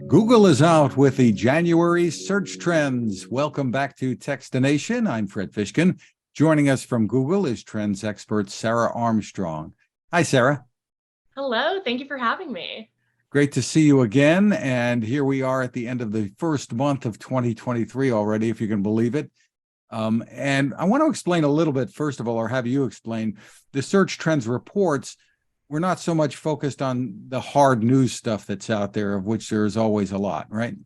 Google is out with the January search trends. Welcome back to Techstination. I'm Fred Fishkin. Joining us from Google is Trends Expert Sarah Armstrong. Hi, Sarah. Hello, thank you for having me. Great to see you again. And here we are at the end of the first month of 2023 already, if you can believe it. And I want to explain a little bit, first of all, or have you explain the search trends reports. We're not so much focused on the hard news stuff that's out there, of which there is always a lot, right?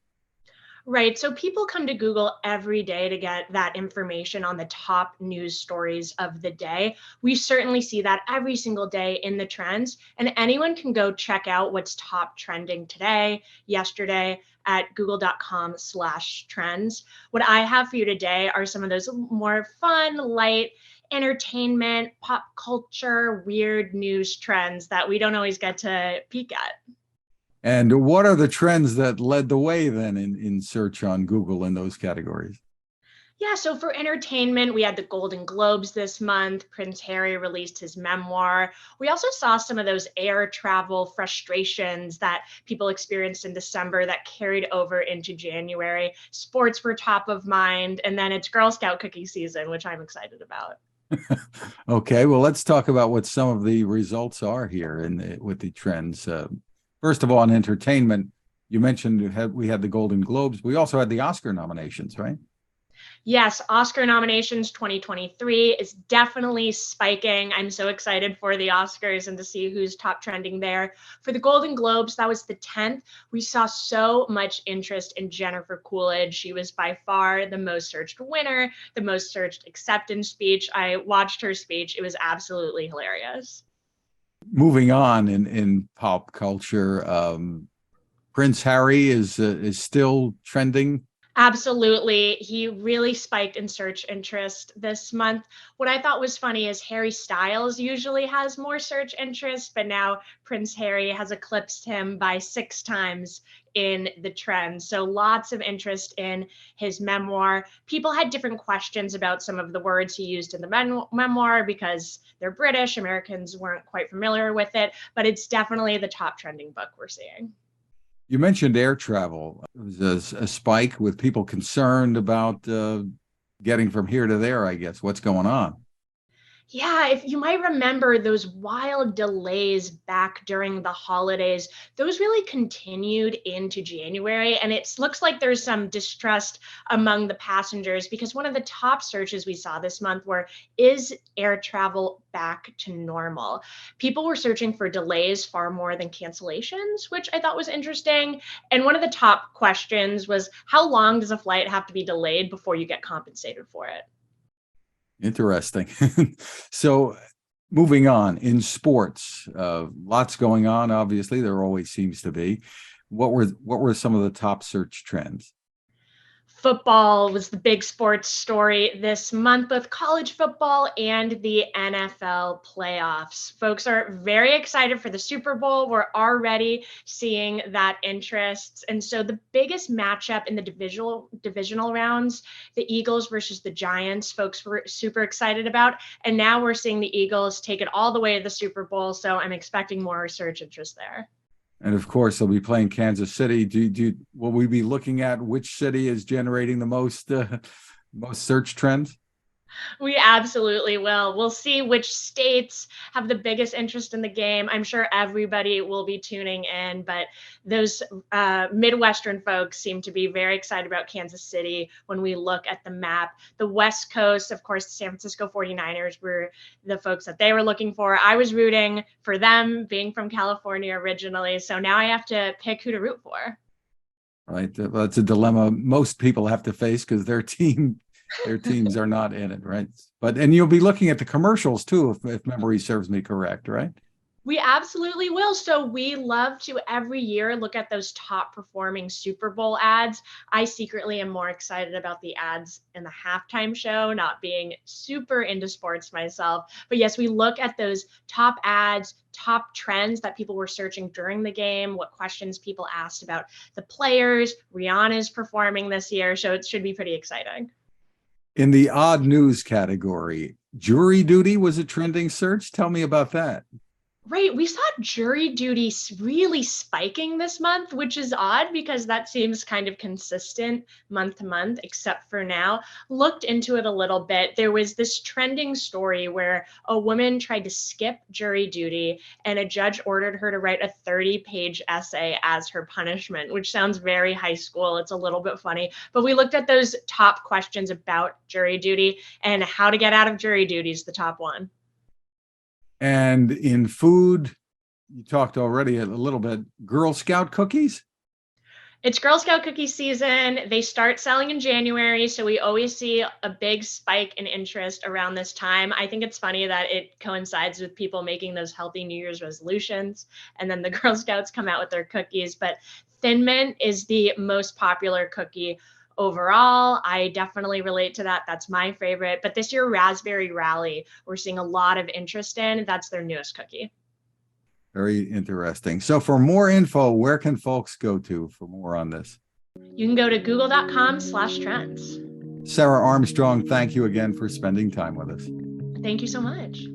Right, so people come to Google every day to get that information on the top news stories of the day. We certainly see that every single day in the trends, and anyone can go check out what's top trending today, yesterday, at google.com/trends. What I have for you today are some of those more fun, light, entertainment, pop culture, weird news trends that we don't always get to peek at. And what are the trends that led the way then in search on Google in those categories? Yeah, so for entertainment, we had the Golden Globes this month. Prince Harry released his memoir. We also saw some of those air travel frustrations that people experienced in December that carried over into January. Sports were top of mind, and then it's Girl Scout cookie season, which I'm excited about. Okay, well, let's talk about what some of the results are here with the trends. First of all, in entertainment, you mentioned we had the Golden Globes. We also had the Oscar nominations, right? Yes, Oscar nominations 2023 is definitely spiking. I'm so excited for the Oscars and to see who's top trending there. For the Golden Globes, that was the 10th. We saw so much interest in Jennifer Coolidge. She was by far the most searched winner, the most searched acceptance speech. I watched her speech. It was absolutely hilarious. Moving on in pop culture, Prince Harry is still trending. Absolutely. He really spiked in search interest this month. What I thought was funny is Harry Styles usually has more search interest, but now Prince Harry has eclipsed him by 6 times in the trends. So lots of interest in his memoir. People had different questions about some of the words he used in the memoir because they're British. Americans weren't quite familiar with it, but it's definitely the top trending book we're seeing. You mentioned air travel. It was a spike with people concerned about getting from here to there, I guess. What's going on? Yeah, if you might remember those wild delays back during the holidays, those really continued into January. And it looks like there's some distrust among the passengers because one of the top searches we saw this month were, is air travel back to normal? People were searching for delays far more than cancellations, which I thought was interesting. And one of the top questions was, how long does a flight have to be delayed before you get compensated for it? Interesting. So moving on in sports, lots going on. Obviously, there always seems to be. What were some of the top search trends? Football was the big sports story this month, both college football and the NFL playoffs. Folks are very excited for the Super Bowl. We're already seeing that interest. And so the biggest matchup in the divisional rounds, the Eagles versus the Giants, folks were super excited about. And now we're seeing the Eagles take it all the way to the Super Bowl. So I'm expecting more research interest there. And of course, they'll be playing Kansas City. Will we be looking at which city is generating the most search trends? We absolutely will. We'll see which states have the biggest interest in the game. I'm sure everybody will be tuning in, but those Midwestern folks seem to be very excited about Kansas City when we look at the map. The West Coast, of course, the San Francisco 49ers were the folks that they were looking for. I was rooting for them, being from California originally. So now I have to pick who to root for. Right. That's a dilemma most people have to face because their teams are not in it, right? And you'll be looking at the commercials too, if memory serves me correct, right? We absolutely will. So we love to every year look at those top performing Super Bowl ads. I secretly am more excited about the ads in the halftime show, not being super into sports myself. But yes, we look at those top ads, top trends that people were searching during the game, what questions people asked about the players. Rihanna's performing this year, so it should be pretty exciting. In the odd news category, jury duty was a trending search. Tell me about that. Right. We saw jury duty really spiking this month, which is odd because that seems kind of consistent month to month, except for now. Looked into it a little bit. There was this trending story where a woman tried to skip jury duty and a judge ordered her to write a 30-page essay as her punishment, which sounds very high school. It's a little bit funny. But we looked at those top questions about jury duty, and how to get out of jury duty is the top one. And in food, you talked already a little bit, Girl Scout cookies. It's Girl Scout cookie season. They start selling in January, so we always see a big spike in interest around this time. I think it's funny that it coincides with people making those healthy New Year's resolutions, and then the Girl Scouts come out with their cookies. But Thin Mint is the most popular cookie overall. I definitely relate to that. That's my favorite. But this year, Raspberry Rally, we're seeing a lot of interest in. That's their newest cookie. Very interesting. So for more info, where can folks go to for more on this? You can go to google.com/trends. Sarah Armstrong, thank you again for spending time with us. Thank you so much.